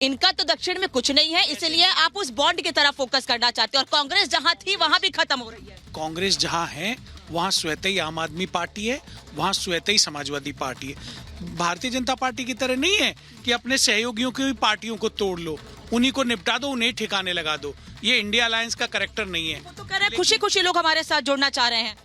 इनका तो दक्षिण में कुछ नहीं है, इसलिए आप उस बॉन्ड की तरफ फोकस करना चाहते हैं। और कांग्रेस जहां थी वहां भी खत्म हो रही है। कांग्रेस जहां है वहां स्वतः ही आम आदमी पार्टी है, वहां स्वतः ही समाजवादी पार्टी है। भारतीय जनता पार्टी की तरह नहीं है कि अपने सहयोगियों की पार्टियों को तोड़ लो, उन्हीं को निपटा दो, उन्हें ठिकाने लगा दो। ये इंडिया अलायंस का कैरेक्टर नहीं है। वो तो कह रहे हैं खुशी खुशी लोग हमारे साथ जुड़ना चाह रहे हैं।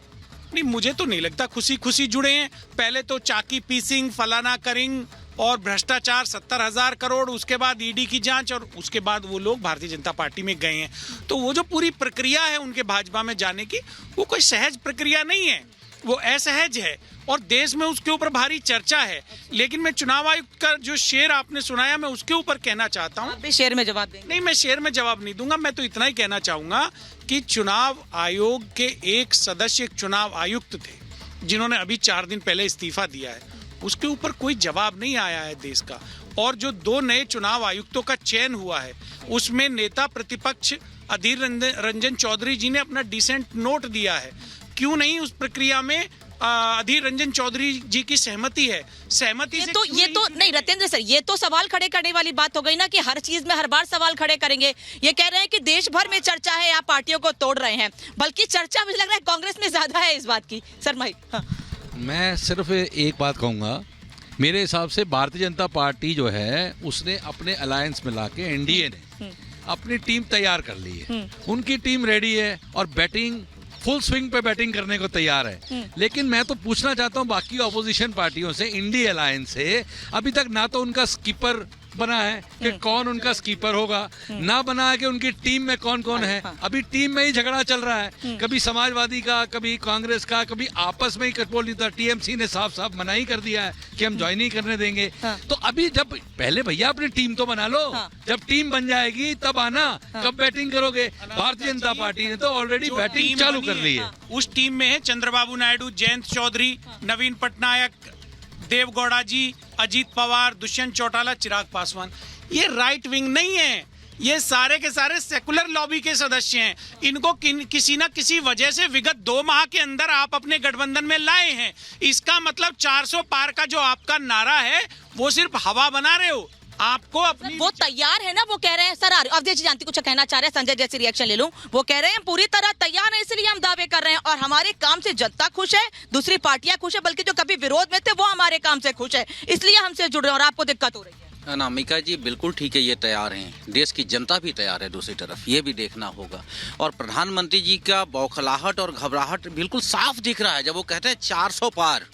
नहीं, मुझे तो नहीं लगता खुशी खुशी जुड़े हैं। पहले तो चाकी पीसिंग, फलाना करिंग और भ्रष्टाचार 70,000 करोड़, उसके बाद ईडी की जांच, और उसके बाद वो लोग भारतीय जनता पार्टी में गए हैं। तो वो जो पूरी प्रक्रिया है उनके भाजपा में जाने की, वो कोई सहज प्रक्रिया नहीं है, वो असहज है और देश में उसके ऊपर भारी चर्चा है। लेकिन मैं चुनाव आयुक्त का जो शेर आपने सुनाया, मैं उसके ऊपर कहना चाहता हूँ। आप भी शेर में जवाब देंगे? नहीं, मैं शेर में जवाब नहीं दूंगा। मैं तो इतना ही कहना चाहूंगा कि चुनाव आयोग के एक सदस्य, एक चुनाव आयुक्त थे जिन्होंने अभी 4 दिन पहले इस्तीफा दिया है, उसके ऊपर कोई जवाब नहीं आया है देश का। और जो 2 नए चुनाव आयुक्तों का चयन हुआ है, उसमें नेता प्रतिपक्ष अधीर रंजन चौधरी जी ने अपना डिसेंट नोट दिया है। क्यों नहीं उस प्रक्रिया में अधीर रंजन चौधरी जी की सहमति है? सहमति ये तो नहीं रतेंद्र सर, ये तो सवाल खड़े करने वाली बात हो गई ना कि हर चीज में हर बार सवाल खड़े करेंगे। ये कह रहे हैं कि देश भर में चर्चा है, आप पार्टियों को तोड़ रहे हैं, बल्कि चर्चा मुझे लग रहा है कांग्रेस में ज्यादा है इस बात की। Sir mike. हाँ। मैं सिर्फ एक बात कहूँगा, मेरे हिसाब से भारतीय जनता पार्टी जो है उसने अपने अलायंस में लाके एनडीए ने अपनी टीम तैयार कर ली है। उनकी टीम रेडी है और बैटिंग फुल स्विंग पे बैटिंग करने को तैयार है। लेकिन मैं तो पूछना चाहता हूँ बाकी ऑपोजिशन पार्टियों से, इंडिया अलायंस से अभी तक ना तो उनका स्कीपर बना है कि कौन उनका स्कीपर होगा, ना बना है कि उनकी टीम में कौन कौन है। अभी टीम में ही झगड़ा चल रहा है, कभी समाजवादी का, कभी कांग्रेस का, कभी आपस में ही बोल दिया। टीएमसी ने साफ साफ मना ही कर दिया है कि हम ज्वाइन नहीं करने देंगे। तो अभी जब पहले भैया अपनी टीम तो बना लो, जब टीम बन जाएगी तब आना। कब बैटिंग करोगे? भारतीय जनता पार्टी ने तो ऑलरेडी बैटिंग चालू कर ली है। उस टीम में है चंद्रबाबू नायडू, जयंत चौधरी, नवीन पटनायक, देवगौड़ा जी, अजीत पवार, दुष्यंत चौटाला, चिराग पासवान। ये राइट विंग नहीं है, ये सारे के सारे सेकुलर लॉबी के सदस्य हैं। इनको किसी न किसी वजह से विगत 2 माह के अंदर आप अपने गठबंधन में लाए हैं। इसका मतलब 400 पार का जो आपका नारा है वो सिर्फ हवा बना रहे हो। आपको अपनी वो तैयार है ना, वो कह रहे हैं सर। अवधेश जानती कुछ कहना चाह रहे हैं, संजय जैसे रिएक्शन ले लूं। वो कह रहे हैं पूरी तरह तैयार है, इसलिए हम दावे कर रहे हैं और हमारे काम से जनता खुश है, दूसरी पार्टियां खुश है, बल्कि जो कभी विरोध में थे वो हमारे काम से खुश है, इसलिए हमसे जुड़ रहे हैं और आपको दिक्कत हो रही है। अनामिका जी बिल्कुल ठीक है, ये तैयार हैं, देश की जनता भी तैयार है। दूसरी तरफ ये भी देखना होगा, और प्रधानमंत्री जी का बौखलाहट और घबराहट बिल्कुल साफ दिख रहा है जब वो कहते हैं 400 पार।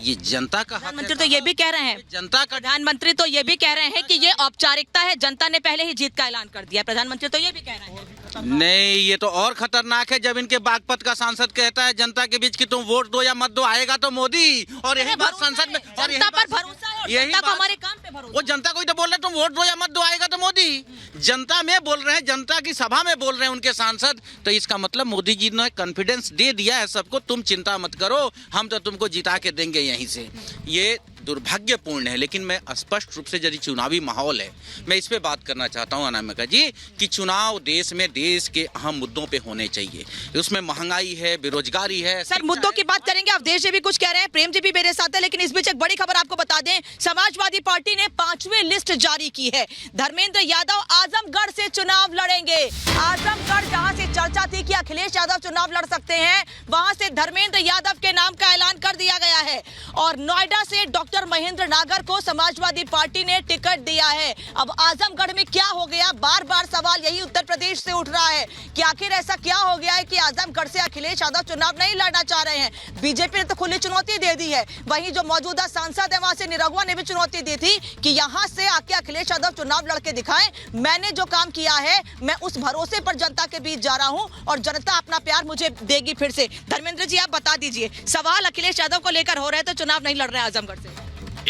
ये जनता का प्रधानमंत्री तो ये भी कह रहे हैं, प्रधानमंत्री तो ये भी कह रहे हैं कि ये औपचारिकता है, जनता ने पहले ही जीत का ऐलान कर दिया। प्रधानमंत्री तो ये भी कह रहे हैं। नहीं, ये तो और खतरनाक है जब इनके बागपत का सांसद कहता है जनता के बीच कि तुम वोट दो या मत दो, आएगा तो मोदी। और यही बात संसद में, और जनता पर भरोसा है और जनता को हमारे काम पे भरोसा। वो जनता को ही तो बोल रहे तुम वोट दो या मत दो, आएगा तो मोदी। जनता में बोल रहे हैं, जनता की सभा में बोल रहे हैं उनके सांसद। तो इसका मतलब मोदी जी ने कॉन्फिडेंस दे दिया है सबको, तुम चिंता मत करो, हम तो तुमको जिता के देंगे यहीं से। ये दुर्भाग्यपूर्ण है। लेकिन मैं स्पष्ट रूप से यदि चुनावी माहौल है, मैं इस पे बात करना चाहता हूं अनामिका जी कि चुनाव देश में देश के अहम मुद्दों पे होने चाहिए। उसमें महंगाई है, बेरोजगारी है। सर मुद्दों की बात करेंगे, अवधेश जी भी कुछ कह रहे हैं, प्रेम जी भी मेरे साथ है। लेकिन इस बीच एक बड़ी खबर आपको बता दें, समाजवादी पार्टी ने 5वीं लिस्ट जारी की है। धर्मेंद्र यादव आजमगढ़ से चुनाव लड़ेंगे। आजमगढ़ जहां से चर्चा थी कि अखिलेश यादव चुनाव लड़ सकते हैं, वहां से धर्मेंद्र यादव के नाम का ऐलान कर दिया गया है। और नोएडा से डॉक्टर महेंद्र नागर को समाजवादी पार्टी ने टिकट दिया है। अब आजमगढ़ में क्या हो गया, बार बार सवाल यही उत्तर प्रदेश से उठ रहा है कि आखिर ऐसा क्या हो गया है कि आजमगढ़ से अखिलेश यादव चुनाव नहीं लड़ना चाह रहे हैं। बीजेपी ने तो खुली चुनौती दे दी है, वहीं जो मौजूदा सांसद है वहां से निरहुआ ने भी चुनौती दी थी कि यहां से आके अखिलेश यादव चुनाव लड़के दिखाएं। मैंने जो काम किया है, मैं उस भरोसे पर जनता के बीच जा रहा हूं और जनता अपना प्यार मुझे देगी फिर से। धर्मेंद्र जी आप बता दीजिए, सवाल अखिलेश यादव को लेकर हो रहे हैं तो चुनाव नहीं लड़ रहे हैं आजमगढ़ से।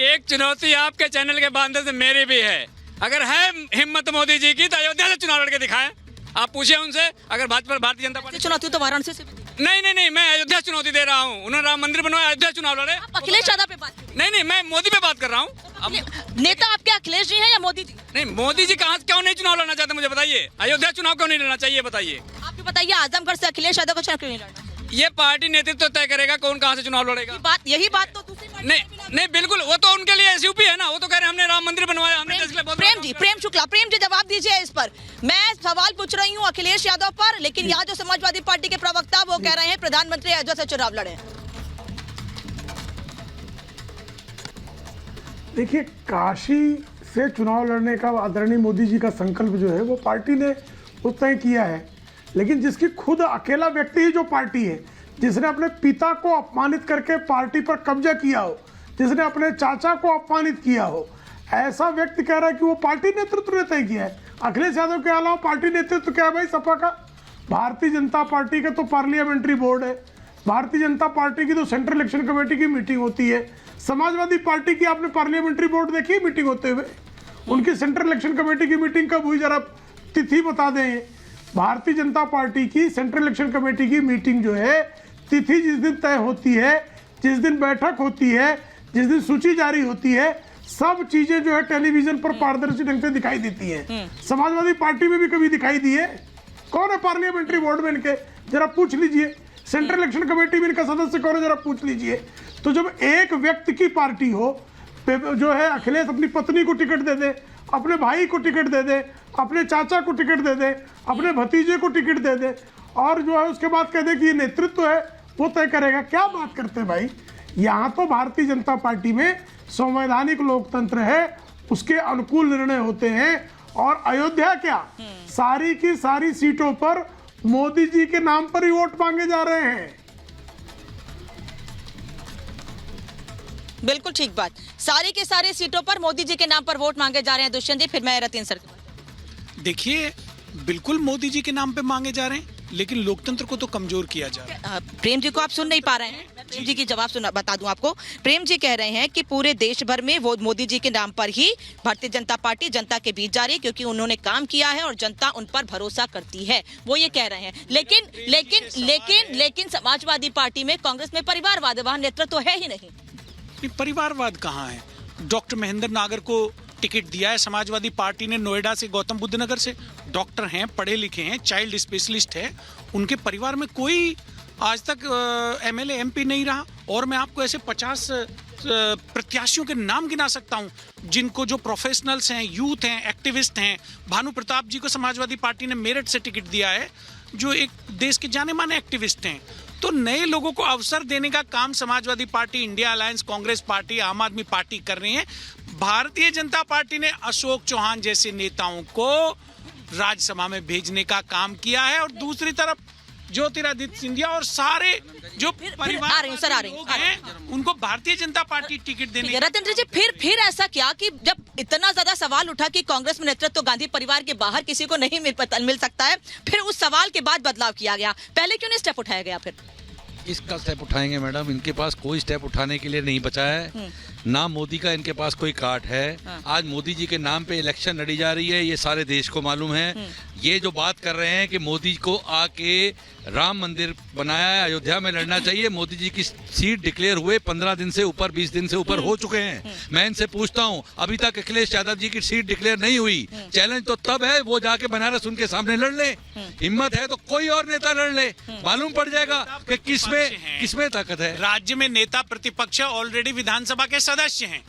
एक चुनौती आपके चैनल के माध्यम से मेरी भी है, अगर है हिम्मत मोदी जी की तो अयोध्या से चुनाव लड़के दिखाएं। आप पूछिए उनसे, अगर भाजपा भारतीय जनता पार्टी चुनौती तो वाराणसी से नहीं, मैं अयोध्या चुनौती दे रहा हूँ। उन्होंने राम मंदिर बनवाया, अयोध्या चुनाव लड़े। अखिलेश यादव पे बात नहीं, मैं मोदी पे बात कर रहा हूँ। नेता आपके अखिलेश जी हैं या मोदी जी? नहीं, मोदी जी कहाँ क्यों नहीं चुनाव लड़ना चाहते मुझे बताइए। अयोध्या चुनाव क्यों नहीं लड़ना चाहिए बताइए। आप भी बताइए, आजमगढ़ से अखिलेश यादव को क्यों नहीं लड़ना? ये पार्टी नेतृत्व तय करेगा कौन कहाँ से चुनाव लड़ेगा। यही बात तो दूसरी पार्टी नहीं में भी लागू नहीं बिल्कुल, वो तो उनके लिए एसयूपी है ना, वो तो कह रहे हैं हमने राम मंदिर बनवाया, हमने देश के लिए बहुत बड़ा काम किया। प्रेम शुक्ला, प्रेम जी जवाब दीजिए इस पर। मैं सवाल पूछ रही हूँ अखिलेश यादव पर, लेकिन यहाँ जो समाजवादी पार्टी के प्रवक्ता वो कह रहे हैं प्रधानमंत्री अयोध्या से चुनाव लड़े। देखिए, काशी से चुनाव लड़ने का आदरणीय मोदी जी का संकल्प जो है वो पार्टी ने उस तय किया है, लेकिन जिसकी खुद अकेला व्यक्ति ही जो पार्टी है, जिसने अपने पिता को अपमानित करके पार्टी पर कब्जा किया हो, जिसने अपने चाचा को अपमानित किया हो, ऐसा व्यक्ति कह रहा है कि वो पार्टी नेतृत्व ने तय किया है। अखिलेश यादव के अलावा पार्टी नेतृत्व क्या है भाई सपा का? भारतीय जनता पार्टी का तो पार्लियामेंट्री बोर्ड है, भारतीय जनता पार्टी की तो सेंट्रल इलेक्शन कमेटी की मीटिंग होती है, समाजवादी पार्टी की आपने पार्लियामेंट्री बोर्ड देखी है मीटिंग होते हुए? उनकी सेंट्रल इलेक्शन कमेटी की मीटिंग कब हुई, जरा तिथि बता दें। भारतीय जनता पार्टी की सेंट्रल इलेक्शन कमेटी की मीटिंग जो है, तिथि जिस दिन तय होती है, जिस दिन बैठक होती है, जिस दिन सूची जारी होती है, सब चीजें जो है टेलीविजन पर पारदर्शी ढंग से दिखाई देती हैं। समाजवादी पार्टी में भी कभी दिखाई दी है? कौन है पार्लियामेंट्री बोर्ड में इनके, जरा पूछ लीजिए। सेंट्रल इलेक्शन कमेटी में इनका सदस्य कौन है, जरा पूछ लीजिए। तो जब एक व्यक्ति की पार्टी हो, जो है अखिलेश अपनी पत्नी को टिकट दे दे, अपने भाई को टिकट दे दे, अपने चाचा को टिकट दे दे, अपने भतीजे को टिकट दे दे, और जो है उसके बाद कह दे कि ये नेतृत्व है वो तय करेगा। क्या बात करते हैं भाई? यहाँ तो भारतीय जनता पार्टी में संवैधानिक लोकतंत्र है, उसके अनुकूल निर्णय होते हैं। और अयोध्या क्या, सारी की सारी सीटों पर मोदी जी के नाम पर ही वोट मांगे जा रहे हैं। बिल्कुल ठीक बात, सारी की सारी सीटों पर मोदी जी के नाम पर वोट मांगे जा रहे हैं। दुष्यंत जी, फिर मैं रतिन सर। देखिए, बिल्कुल मोदी जी के नाम पे मांगे जा रहे हैं, लेकिन लोकतंत्र को तो कमजोर किया जा रहा है। प्रेम जी को आप सुन नहीं पा रहे हैं, मैं प्रेम जी की जवाब सुना बता दूं आपको। प्रेम जी कह रहे हैं कि पूरे देश भर में वो मोदी जी के नाम पर ही भारतीय जनता पार्टी जनता के बीच जा रही है, क्योंकि उन्होंने काम किया है और जनता उन पर भरोसा करती है, वो ये कह रहे हैं। लेकिन समाजवादी पार्टी में, कांग्रेस में परिवारवाद, वहां नेतृत्व है ही नहीं। परिवारवाद कहाँ है? डॉक्टर महेंद्र नागर को टिकट दिया है समाजवादी पार्टी ने, नोएडा से, गौतम बुद्ध नगर से। डॉक्टर हैं, पढ़े लिखे हैं, चाइल्ड स्पेशलिस्ट है, उनके परिवार में कोई आज तक एमएलए एमपी नहीं रहा। और मैं आपको ऐसे 50 प्रत्याशियों के नाम गिना सकता हूं जिनको, जो प्रोफेशनल्स हैं, यूथ हैं, एक्टिविस्ट हैं। भानु प्रताप जी को समाजवादी पार्टी ने मेरठ से टिकट दिया है, जो एक देश के जाने माने एक्टिविस्ट हैं। तो नए लोगों को अवसर देने का काम Samajwadi party, India alliance, Congress party, आम आदमी पार्टी कर रही है। भारतीय जनता पार्टी ने अशोक चौहान जैसे नेताओं को राज्यसभा में भेजने का काम किया है, और दूसरी तरफ ज्योतिरादित्य सिंधिया और सारे जो परिवार लोग हैं, उनको भारतीय जनता पार्टी टिकट देने। रतन जी, फिर ऐसा क्या कि जब इतना ज्यादा सवाल उठा कि कांग्रेस में नेतृत्व तो गांधी परिवार के बाहर किसी को नहीं मिल सकता है, फिर उस सवाल के बाद बदलाव किया गया, पहले क्यों नहीं स्टेप उठाया गया? फिर इसका स्टेप उठाएंगे मैडम, इनके पास कोई स्टेप उठाने के लिए नहीं बचा है। ना मोदी का इनके पास कोई कार्ड है। आज मोदी जी के नाम पे इलेक्शन लड़ी जा रही है, ये सारे देश को मालूम है। ये जो बात कर रहे हैं कि मोदी को आके राम मंदिर बनाया है, अयोध्या में लड़ना चाहिए, मोदी जी की सीट डिक्लेयर हुए 15 दिन से ऊपर, 20 दिन से ऊपर हो चुके हैं। मैं इनसे पूछता हूं, अभी तक अखिलेश यादव जी की सीट डिक्लेयर नहीं हुई। चैलेंज तो तब है वो जाके बनारस उनके सामने लड़ ले। हिम्मत है तो कोई और नेता लड़ ले, मालूम पड़ जाएगा कि किसमें ताकत है। राज्य में नेता प्रतिपक्ष ऑलरेडी विधानसभा के सदस्य हैं,